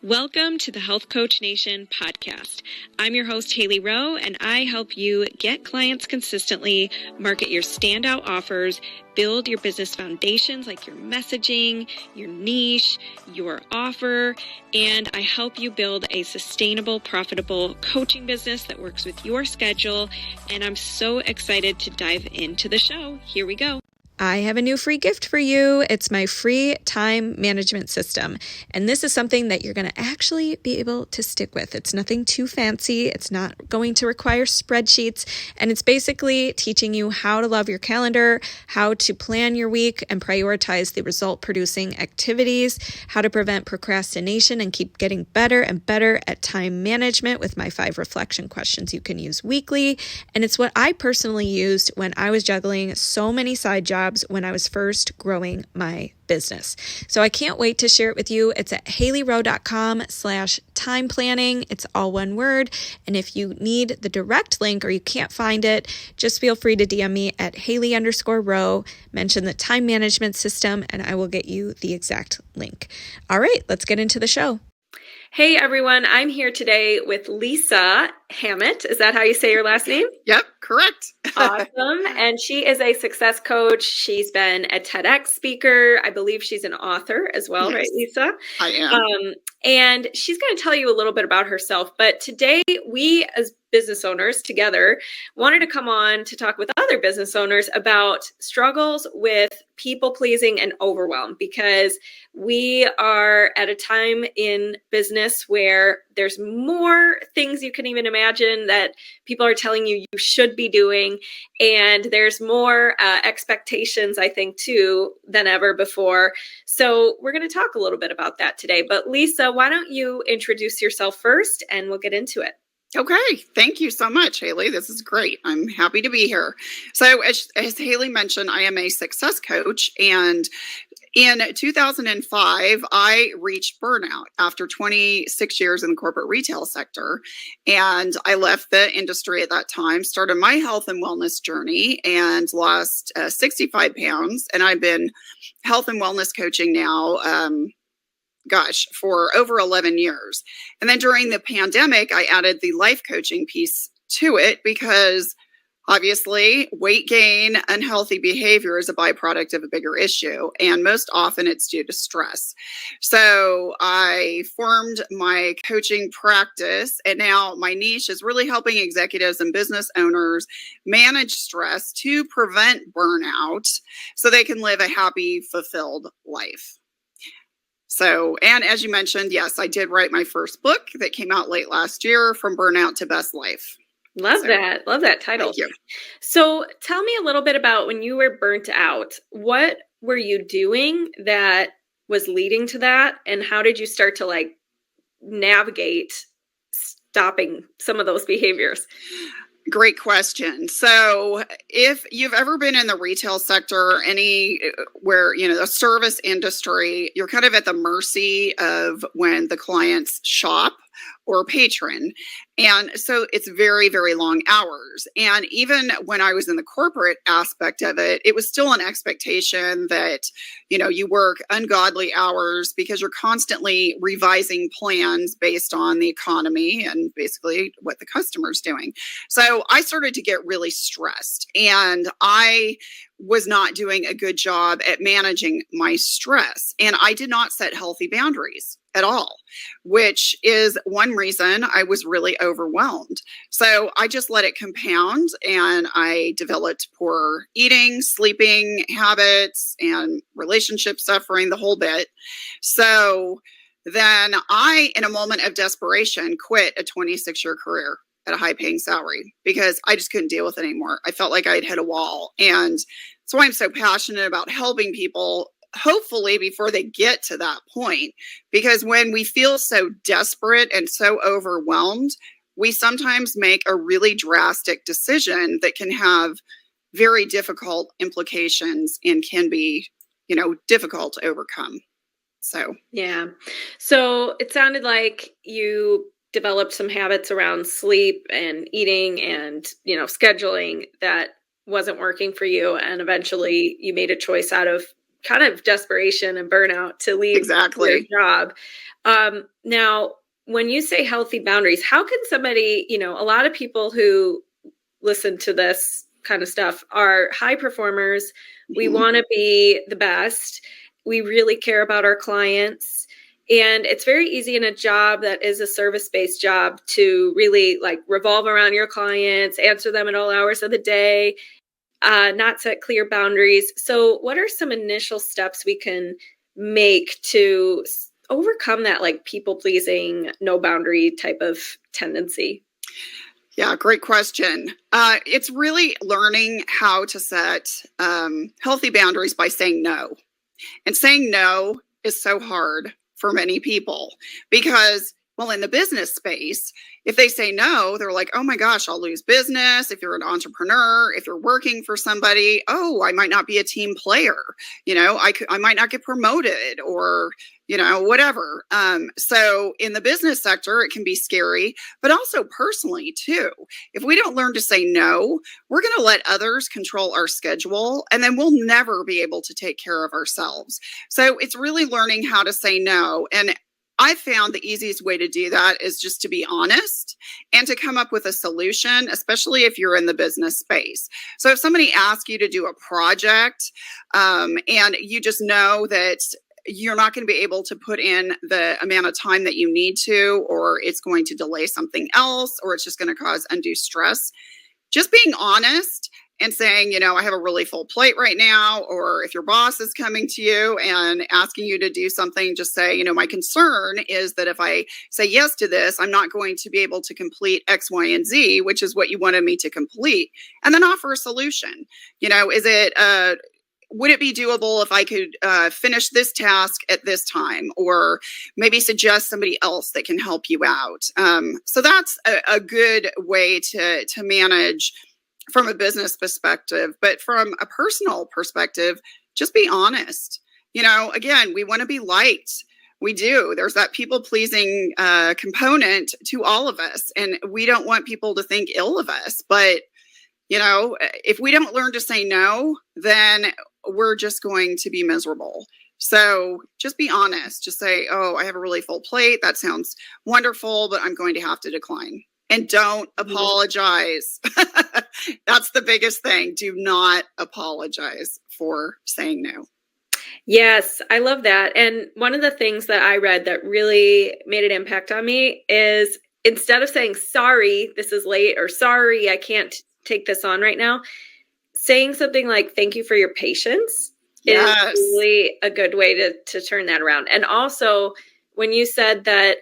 Welcome to the Health Coach Nation podcast. I'm your host, Hailey Rowe, and I help you get clients consistently, market your standout offers, build your business foundations like your messaging, your niche, your offer, and I help you build a sustainable, profitable coaching business that works with your schedule. And I'm so excited to dive into the show. Here we go. I have a new free gift for you. It's my free time management system. And this is something that you're going to actually be able to stick with. It's nothing too fancy. It's not going to require spreadsheets. And it's basically teaching you how to love your calendar, how to plan your week and prioritize the result producing activities, how to prevent procrastination and keep getting better and better at time management with my 5 reflection questions you can use weekly. And it's what I personally used when I was juggling so many side jobs when I was first growing my business. So I can't wait to share it with you. It's at haileyrowe.com/time planning. It's all one word. And if you need the direct link or you can't find it, just feel free to DM me at Hailey_Rowe, mention the time management system, and I will get you the exact link. All right, let's get into the show. Hey everyone, I'm here today with Lisa Hammett. Is that how you say your last name? Yep, correct. Awesome. And she is a success coach. She's been a TEDx speaker. I believe she's an author as well, yes. Right, Lisa? I am. And she's going to tell you a little bit about herself. But today, we as business owners together wanted to come on to talk with other business owners about struggles with people pleasing and overwhelm, because we are at a time in business where there's more things you can even imagine that people are telling you you should be doing. And there's more expectations, I think, too, than ever before. So we're going to talk a little bit about that today. But Lisa, why don't you introduce yourself first and we'll get into it. Okay. Thank you so much, Hailey. This is great. I'm happy to be here. So as Hailey mentioned, I am a success coach, and in 2005, I reached burnout after 26 years in the corporate retail sector. And I left the industry at that time, started my health and wellness journey, and lost 65 pounds. And I've been health and wellness coaching now, for over 11 years. And then during the pandemic, I added the life coaching piece to it because obviously weight gain, unhealthy behavior is a byproduct of a bigger issue. And most often it's due to stress. So I formed my coaching practice, and now my niche is really helping executives and business owners manage stress to prevent burnout so they can live a happy, fulfilled life. So, and as you mentioned, yes, I did write my first book that came out late last year, From Burnout to Best Life. Love that. Love that title. Thank you. So tell me a little bit about when you were burnt out. What were you doing that was leading to that? And how did you start to navigate stopping some of those behaviors? Great question. So if you've ever been in the retail sector, anywhere, the service industry, you're kind of at the mercy of when the clients shop or patron. And so it's very, very long hours. And even when I was in the corporate aspect of it, it was still an expectation that, you work ungodly hours because you're constantly revising plans based on the economy and basically what the customer's doing. So I started to get really stressed, and I was not doing a good job at managing my stress. And I did not set healthy boundaries at all, which is one reason I was really overwhelmed. So I just let it compound, and I developed poor eating, sleeping habits, and relationship suffering, the whole bit. So then I, in a moment of desperation, quit a 26-year career at a high-paying salary because I just couldn't deal with it anymore. I felt like I'd hit a wall. And that's why I'm so passionate about helping people, hopefully before they get to that point. Because when we feel so desperate and so overwhelmed, we sometimes make a really drastic decision that can have very difficult implications and can be, difficult to overcome. So, yeah. So it sounded like you developed some habits around sleep and eating and, scheduling that wasn't working for you. And eventually you made a choice out of kind of desperation and burnout to leave Exactly. your job. Now, when you say healthy boundaries, how can somebody, a lot of people who listen to this kind of stuff are high performers. We want to be the best. We really care about our clients. And it's very easy in a job that is a service-based job to really revolve around your clients, answer them at all hours of the day, not set clear boundaries. So what are some initial steps we can make to overcome that people-pleasing, no boundary type of tendency? Yeah, great question. It's really learning how to set healthy boundaries by saying no. And saying no is so hard for many people because, well, in the business space, if they say no, they're like, oh my gosh, I'll lose business. If you're an entrepreneur, if you're working for somebody, oh, I might not be a team player. I might not get promoted or, whatever. So in the business sector, it can be scary, but also personally too. If we don't learn to say no, we're going to let others control our schedule, and then we'll never be able to take care of ourselves. So it's really learning how to say no. And I found the easiest way to do that is just to be honest and to come up with a solution, especially if you're in the business space. So if somebody asks you to do a project and you just know that you're not going to be able to put in the amount of time that you need to, or it's going to delay something else, or it's just going to cause undue stress, just being honest and saying, I have a really full plate right now. Or if your boss is coming to you and asking you to do something, just say, my concern is that if I say yes to this, I'm not going to be able to complete X, Y, and Z, which is what you wanted me to complete. And then offer a solution. Would it be doable if I could finish this task at this time, or maybe suggest somebody else that can help you out? So that's a good way to manage from a business perspective. But from a personal perspective, just be honest. Again, we want to be liked. We do. There's that people pleasing component to all of us, and we don't want people to think ill of us. But if we don't learn to say no, then we're just going to be miserable. So just be honest. Just say, oh, I have a really full plate. That sounds wonderful, but I'm going to have to decline. And don't apologize. That's the biggest thing. Do not apologize for saying no. Yes, I love that. And one of the things that I read that really made an impact on me is instead of saying, sorry, this is late, or sorry, I can't take this on right now, saying something like, thank you for your patience is really a good way to turn that around. And also, when you said that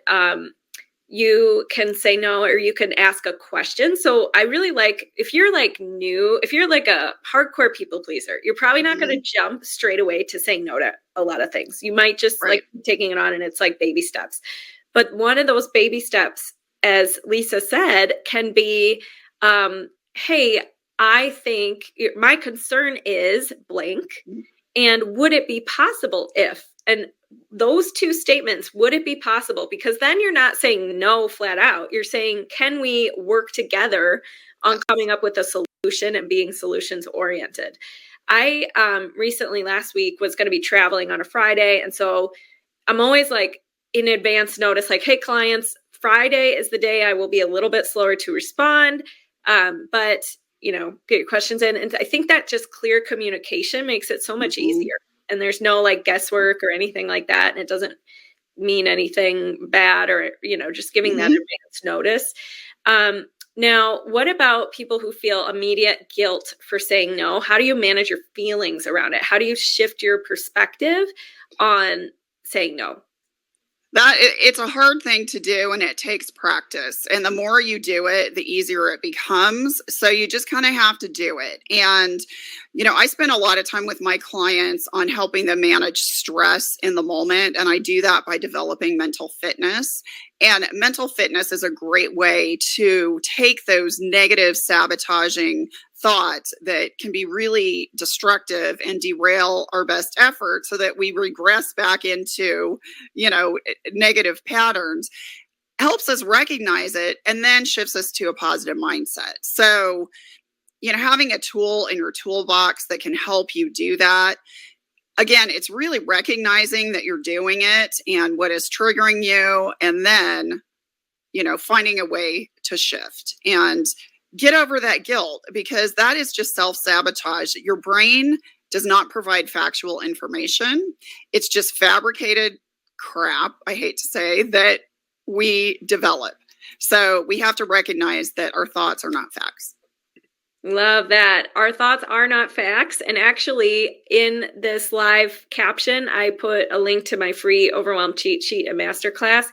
you can say no, or you can ask a question. So I really like, if you're new, if you're like a hardcore people pleaser, you're probably not going to jump straight away to saying no to a lot of things. You might just taking it on, and it's like baby steps. But one of those baby steps, as Lisa said, can be, hey, I think my concern is blank. And would it be possible if, and those two statements, would it be possible? Because then you're not saying no flat out. You're saying, can we work together on coming up with a solution and being solutions oriented? I recently, last week, was going to be traveling on a Friday. And so I'm always in advance notice, hey, clients, Friday is the day I will be a little bit slower to respond. But get your questions in. And I think that just clear communication makes it so much easier. And there's no guesswork or anything like that. And it doesn't mean anything bad, or, just giving that advance notice. Now, what about people who feel immediate guilt for saying no? How do you manage your feelings around it? How do you shift your perspective on saying no? It's a hard thing to do, and it takes practice. And the more you do it, the easier it becomes. So you just kind of have to do it. And, I spend a lot of time with my clients on helping them manage stress in the moment. And I do that by developing mental fitness. And mental fitness is a great way to take those negative sabotaging thoughts that can be really destructive and derail our best effort, so that we regress back into, negative patterns, helps us recognize it, and then shifts us to a positive mindset. So, having a tool in your toolbox that can help you do that. again, it's really recognizing that you're doing it and what is triggering you, and then, finding a way to shift and get over that guilt, because that is just self-sabotage. Your brain does not provide factual information. It's just fabricated crap, I hate to say, that we develop. So we have to recognize that our thoughts are not facts. Love that. Our thoughts are not facts. And actually, in this live caption, I put a link to my free Overwhelm cheat sheet and masterclass.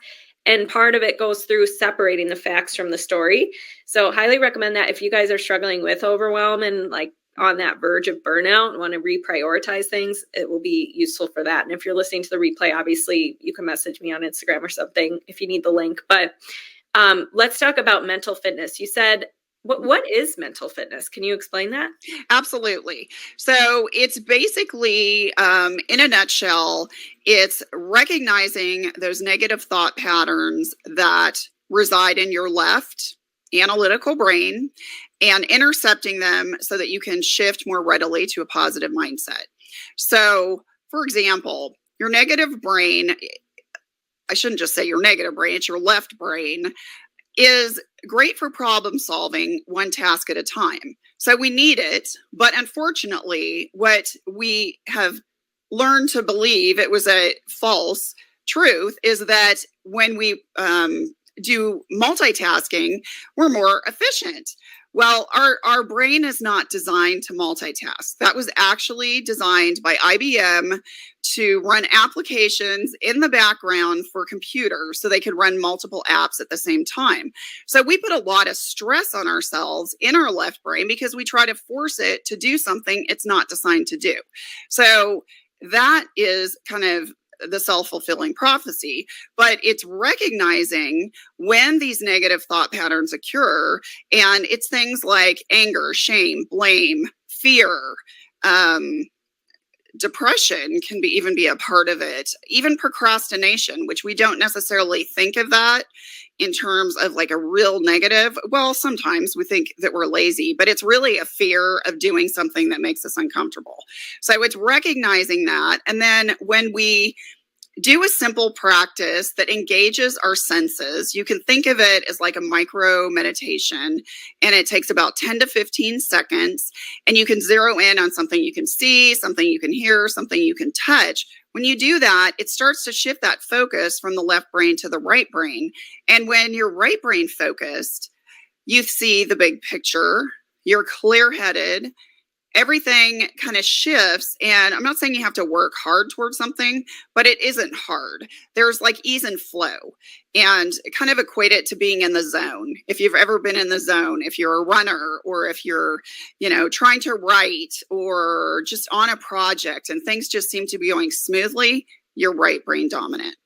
And part of it goes through separating the facts from the story. So highly recommend that if you guys are struggling with overwhelm and like on that verge of burnout and want to reprioritize things, it will be useful for that. And if you're listening to the replay, obviously you can message me on Instagram or something if you need the link. But let's talk about mental fitness. You said, what is mental fitness? Can you explain that? Absolutely. So it's basically, in a nutshell, it's recognizing those negative thought patterns that reside in your left analytical brain and intercepting them so that you can shift more readily to a positive mindset. So, for example, your negative brain, I shouldn't just say your negative brain, it's your left brain, is great for problem solving one task at a time. So we need it. But unfortunately, what we have learned to believe, it was a false truth, is that when we do multitasking, we're more efficient. Well, our brain is not designed to multitask. That was actually designed by IBM to run applications in the background for computers so they could run multiple apps at the same time. So we put a lot of stress on ourselves in our left brain because we try to force it to do something it's not designed to do. So that is kind of the self-fulfilling prophecy, but it's recognizing when these negative thought patterns occur, and it's things like anger, shame, blame, fear, depression can even be a part of it, even procrastination, which we don't necessarily think of that in terms of like a real negative. Well, sometimes we think that we're lazy, but it's really a fear of doing something that makes us uncomfortable. So it's recognizing that. And then when we do a simple practice that engages our senses, you can think of it as like a micro meditation, and it takes about 10 to 15 seconds, and you can zero in on something you can see, something you can hear, something you can touch. When you do that, it starts to shift that focus from the left brain to the right brain. And when you're right brain focused, you see the big picture, you're clear-headed, everything kind of shifts. And I'm not saying you have to work hard towards something, but it isn't hard. There's like ease and flow, and kind of equate it to being in the zone. If you've ever been in the zone, if you're a runner, or if you're, trying to write or just on a project and things just seem to be going smoothly, you're right brain dominant.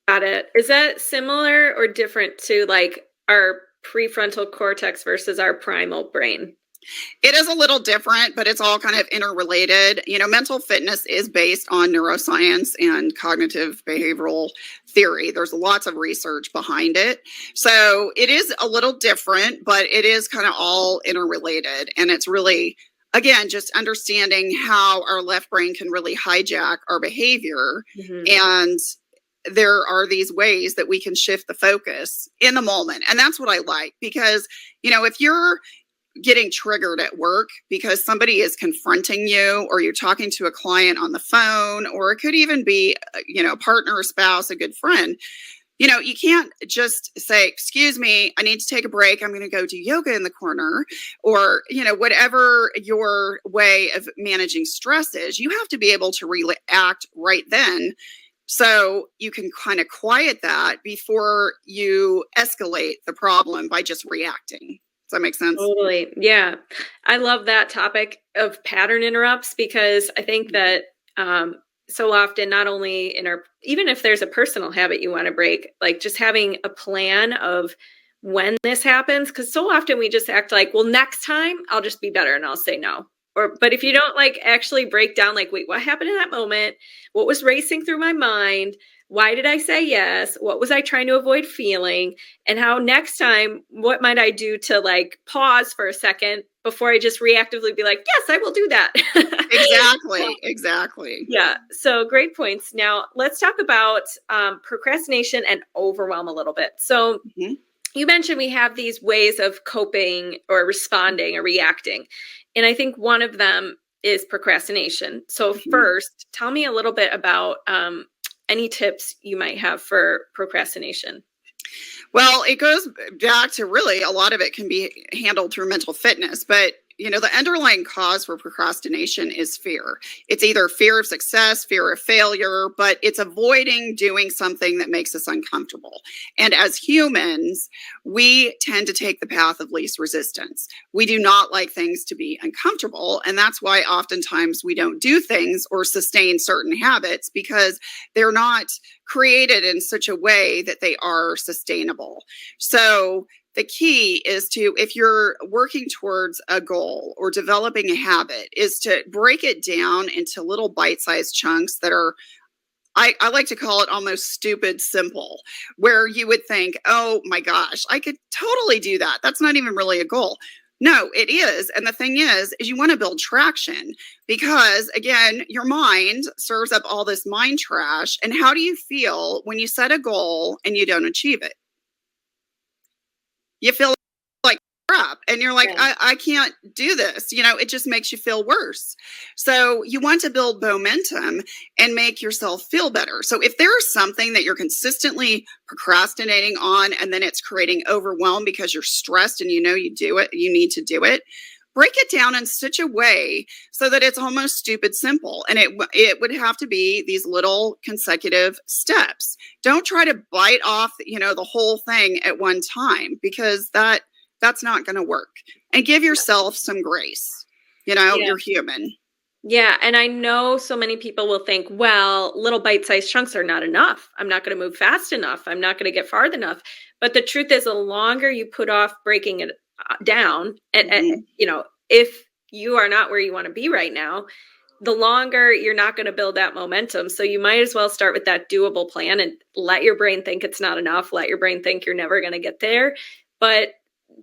Got it. Is that similar or different to like our prefrontal cortex versus our primal brain? It is a little different, but it's all kind of interrelated. Mental fitness is based on neuroscience and cognitive behavioral theory. There's lots of research behind it. So it is a little different, but it is kind of all interrelated. And it's really, again, just understanding how our left brain can really hijack our behavior. Mm-hmm. And there are these ways that we can shift the focus in the moment. And that's what I like, because, if you're getting triggered at work because somebody is confronting you, or you're talking to a client on the phone, or it could even be, a partner, a spouse, a good friend, you can't just say, excuse me, I need to take a break. I'm going to go do yoga in the corner, or, whatever your way of managing stress is. You have to be able to react right then, so you can kind of quiet that before you escalate the problem by just reacting. Does that make sense? Totally. Yeah. I love that topic of pattern interrupts, because I think that so often, not only even if there's a personal habit you want to break, like just having a plan of when this happens, because so often we just act like, well, next time I'll just be better and I'll say no. But if you don't like actually break down, like, wait, what happened in that moment? What was racing through my mind? Why did I say yes? What was I trying to avoid feeling? And how next time, what might I do to like pause for a second, before I just reactively be like, yes, I will do that. Exactly. Yeah. So great points. Now let's talk about procrastination and overwhelm a little bit. So you mentioned we have these ways of coping or responding or reacting. And I think one of them is procrastination. So first, tell me a little bit about any tips you might have for procrastination. Well, it goes back to really a lot of it can be handled through mental fitness, but the underlying cause for procrastination is fear. It's either fear of success, fear of failure, but it's avoiding doing something that makes us uncomfortable. And as humans, we tend to take the path of least resistance. We do not like things to be uncomfortable. And that's why oftentimes we don't do things or sustain certain habits, because they're not created in such a way that they are sustainable. So the key is to, if you're working towards a goal or developing a habit, is to break it down into little bite-sized chunks that are, I like to call it almost stupid simple, where you would think, oh my gosh, I could totally do that. That's not even really a goal. No, it is. And the thing is you want to build traction, because again, your mind serves up all this mind trash. And how do you feel when you set a goal and you don't achieve it? You feel like crap, and you're like, I can't do this. It just makes you feel worse. So you want to build momentum and make yourself feel better. So if there's something that you're consistently procrastinating on, and then it's creating overwhelm because you're stressed and you need to do it, break it down in such a way so that it's almost stupid simple. And it would have to be these little consecutive steps. Don't try to bite off, the whole thing at one time, because that's not going to work. And give yourself some grace. You're human. Yeah. And I know so many people will think, well, little bite-sized chunks are not enough. I'm not going to move fast enough. I'm not going to get far enough. But the truth is, the longer you put off breaking it down, and if you are not where you want to be right now, the longer you're not going to build that momentum. So you might as well start with that doable plan and let your brain think it's not enough. Let your brain think you're never going to get there. But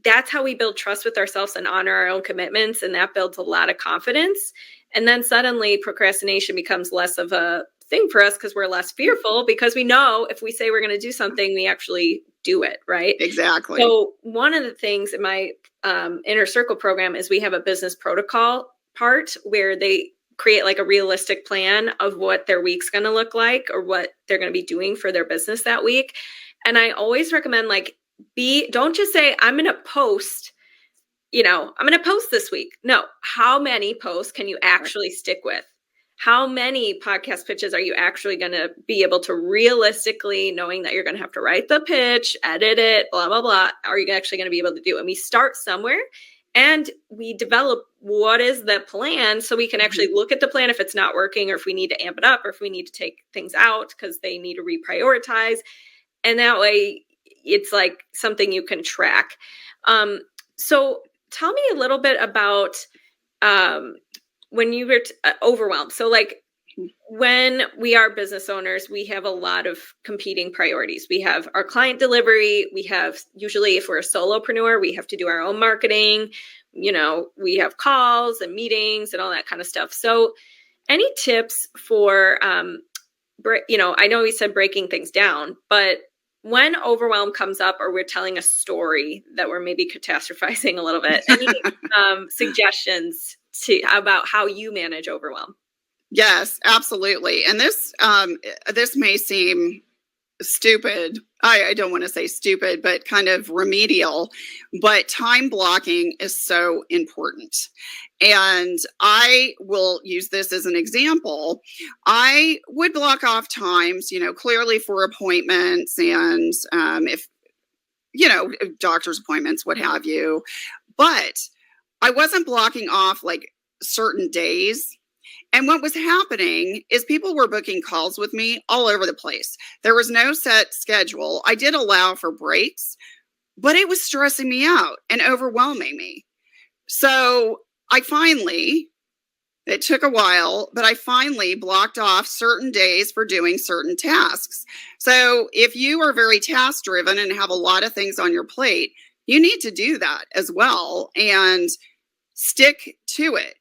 that's how we build trust with ourselves and honor our own commitments. And that builds a lot of confidence. And then suddenly procrastination becomes less of a thing for us, because we're less fearful, because we know if we say we're going to do something, we actually do it, right? Exactly. So one of the things in my Inner Circle program is we have a business protocol part where they create like a realistic plan of what their week's going to look like, or what they're going to be doing for their business that week. And I always recommend, like, don't just say, I'm going to post, I'm going to post this week. No, how many posts can you actually stick with? How many podcast pitches are you actually going to be able to realistically, knowing that you're going to have to write the pitch, edit it, blah, blah, blah, are you actually going to be able to do? And we start somewhere, and we develop what is the plan, so we can actually look at the plan if it's not working, or if we need to amp it up, or if we need to take things out because they need to reprioritize. And that way it's like something you can track. So tell me a little bit about when you were overwhelmed. So like, when we are business owners, we have a lot of competing priorities. We have our client delivery. We have, usually if we're a solopreneur, we have to do our own marketing. We have calls and meetings and all that kind of stuff. So any tips for, I know we said breaking things down, but when overwhelm comes up, or we're telling a story that we're maybe catastrophizing a little bit, any suggestions about how you manage overwhelm? Yes, absolutely. And this may seem stupid. I don't want to say stupid, but kind of remedial. But time blocking is so important. And I will use this as an example. I would block off times, clearly for appointments, and if doctor's appointments, what have you. But I wasn't blocking off like certain days. And what was happening is people were booking calls with me all over the place. There was no set schedule. I did allow for breaks, but it was stressing me out and overwhelming me. So it took a while, but I finally blocked off certain days for doing certain tasks. So if you are very task driven and have a lot of things on your plate, you need to do that as well. And stick to it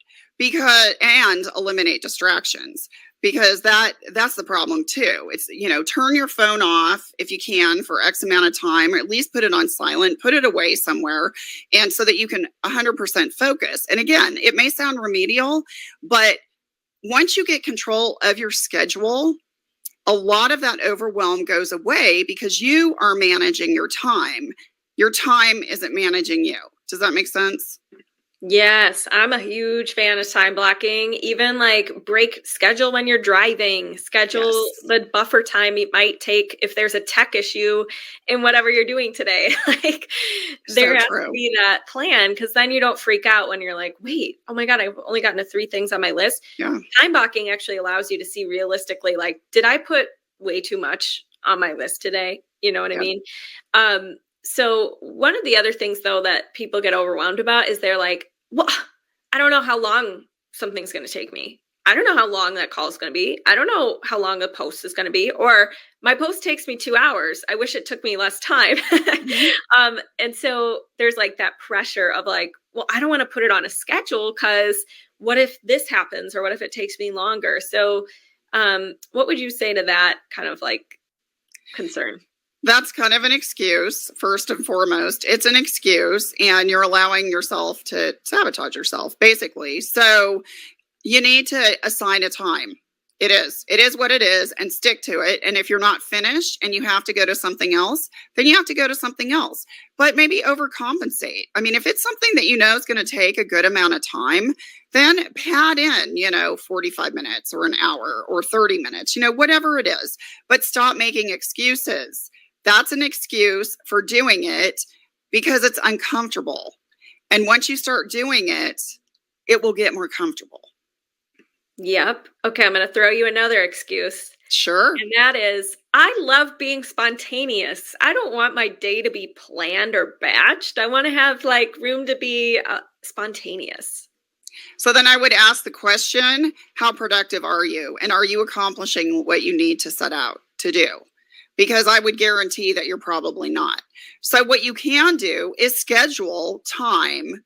and eliminate distractions, because that's the problem too. It's, turn your phone off if you can for X amount of time, or at least put it on silent, put it away somewhere, and so that you can 100% focus. And again, it may sound remedial, but once you get control of your schedule, a lot of that overwhelm goes away because you are managing your time. Your time isn't managing you. Does that make sense? Yes, I'm a huge fan of time blocking. Even like schedule when you're driving, schedule the buffer time it might take if there's a tech issue in whatever you're doing today. There has to be that plan, because then you don't freak out when you're like, wait, oh my God, I've only gotten to 3 things on my list. Yeah. Time blocking actually allows you to see realistically, like, did I put way too much on my list today? You know what I mean? So one of the other things, though, that people get overwhelmed about is they're like, well, I don't know how long something's going to take me. I don't know how long that call is going to be. I don't know how long the post is going to be. Or my post takes me 2 hours. I wish it took me less time. And so there's like that pressure of like, well, I don't want to put it on a schedule because what if this happens, or what if it takes me longer? So what would you say to that kind of like concern? That's kind of an excuse, first and foremost. It's an excuse, and you're allowing yourself to sabotage yourself, basically. So you need to assign a time. It is what it is, and stick to it. And if you're not finished and you have to go to something else, then you have to go to something else. But maybe overcompensate. I mean, if it's something that you know is going to take a good amount of time, then pad in, 45 minutes or an hour or 30 minutes, whatever it is. But stop making excuses. That's an excuse for doing it because it's uncomfortable. And once you start doing it, it will get more comfortable. Yep. Okay, I'm going to throw you another excuse. Sure. And that is, I love being spontaneous. I don't want my day to be planned or batched. I want to have like room to be spontaneous. So then I would ask the question, how productive are you? And are you accomplishing what you need to set out to do? Because I would guarantee that you're probably not. So what you can do is schedule time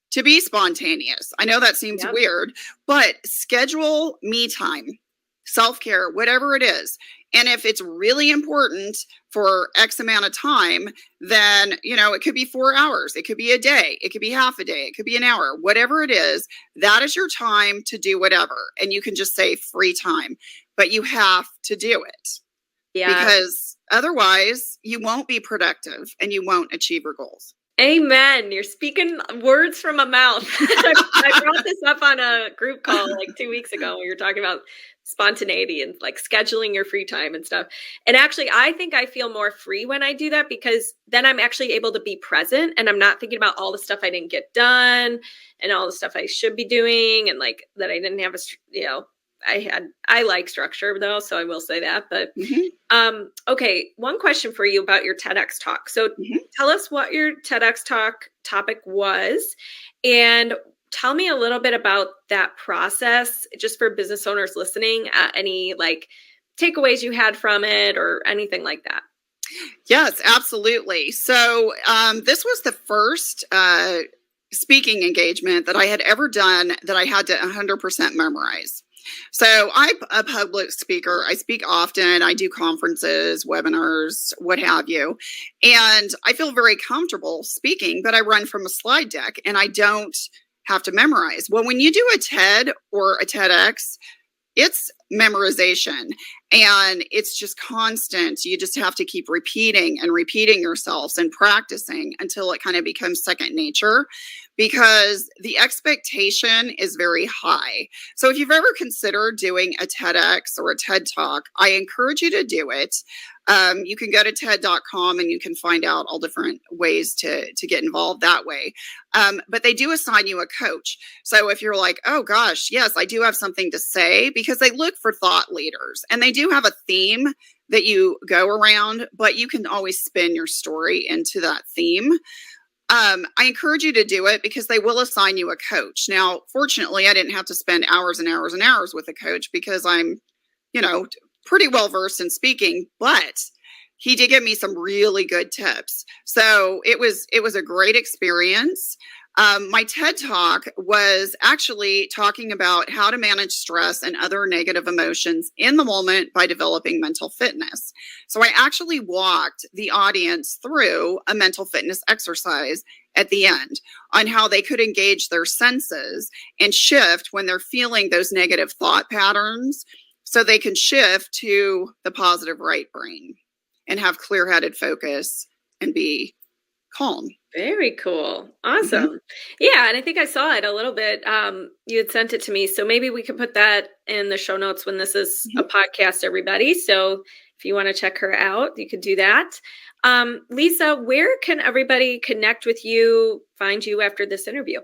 to be spontaneous. I know that seems weird, but schedule me time, self-care, whatever it is. And if it's really important for X amount of time, then, it could be 4 hours. It could be a day. It could be half a day. It could be an hour. Whatever it is, that is your time to do whatever. And you can just say free time, but you have to do it. Yeah. Because otherwise you won't be productive and you won't achieve your goals. Amen. You're speaking words from my mouth. I brought this up on a group call like 2 weeks ago. We were talking about spontaneity and like scheduling your free time and stuff. And actually, I think I feel more free when I do that, because then I'm actually able to be present and I'm not thinking about all the stuff I didn't get done and all the stuff I should be doing, and like that I didn't have I like structure though, so I will say that. But okay, one question for you about your TEDx talk. So tell us what your TEDx talk topic was, and tell me a little bit about that process, just for business owners listening. Any like takeaways you had from it or anything like that? Yes, absolutely. So this was the first speaking engagement that I had ever done that I had to 100% memorize. So I'm a public speaker. I speak often. I do conferences, webinars, what have you. And I feel very comfortable speaking, but I run from a slide deck and I don't have to memorize. Well, when you do a TED or a TEDx, it's memorization and it's just constant. You just have to keep repeating and repeating yourselves and practicing until it kind of becomes second nature, because the expectation is very high. So if you've ever considered doing a TEDx or a TED Talk, I encourage you to do it. You can go to TED.com and you can find out all different ways to get involved that way. But they do assign you a coach. So if you're like, oh gosh, yes, I do have something to say, because they look for thought leaders and they do have a theme that you go around, but you can always spin your story into that theme. I encourage you to do it because they will assign you a coach. Now, fortunately, I didn't have to spend hours and hours and hours with a coach because I'm, pretty well versed in speaking, but he did give me some really good tips. So it was a great experience. My TED Talk was actually talking about how to manage stress and other negative emotions in the moment by developing mental fitness. So I actually walked the audience through a mental fitness exercise at the end on how they could engage their senses and shift when they're feeling those negative thought patterns so they can shift to the positive right brain and have clear-headed focus and be calm. Very cool. Awesome. Mm-hmm. Yeah. And I think I saw it a little bit. You had sent it to me. So maybe we can put that in the show notes when this is a podcast, everybody. So if you want to check her out, you could do that. Lisa, where can everybody connect with you, find you after this interview?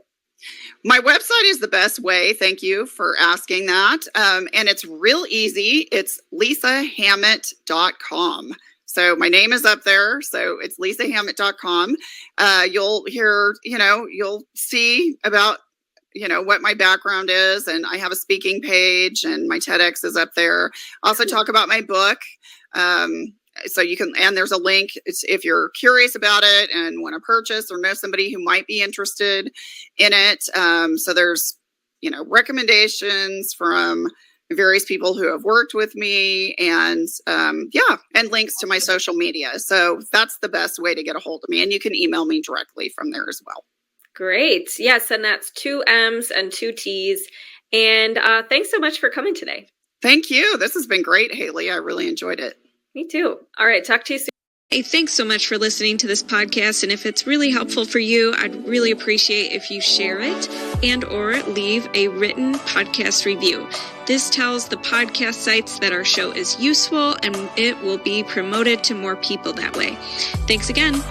My website is the best way. Thank you for asking that. And it's real easy. It's lisahammett.com. So my name is up there. So it's lisahammett.com. You'll hear, you'll see about, what my background is. And I have a speaking page and my TEDx is up there. Also talk about my book. So you can, and there's a link if you're curious about it and want to purchase or know somebody who might be interested in it. So there's, recommendations from various people who have worked with me and and links to my social media. So that's the best way to get a hold of me. And you can email me directly from there as well. Great. Yes. And that's 2 M's and 2 T's. And thanks so much for coming today. Thank you. This has been great, Hailey. I really enjoyed it. Me too. All right. Talk to you soon. Hey, thanks so much for listening to this podcast. And if it's really helpful for you, I'd really appreciate if you share it and or leave a written podcast review. This tells the podcast sites that our show is useful and it will be promoted to more people that way. Thanks again.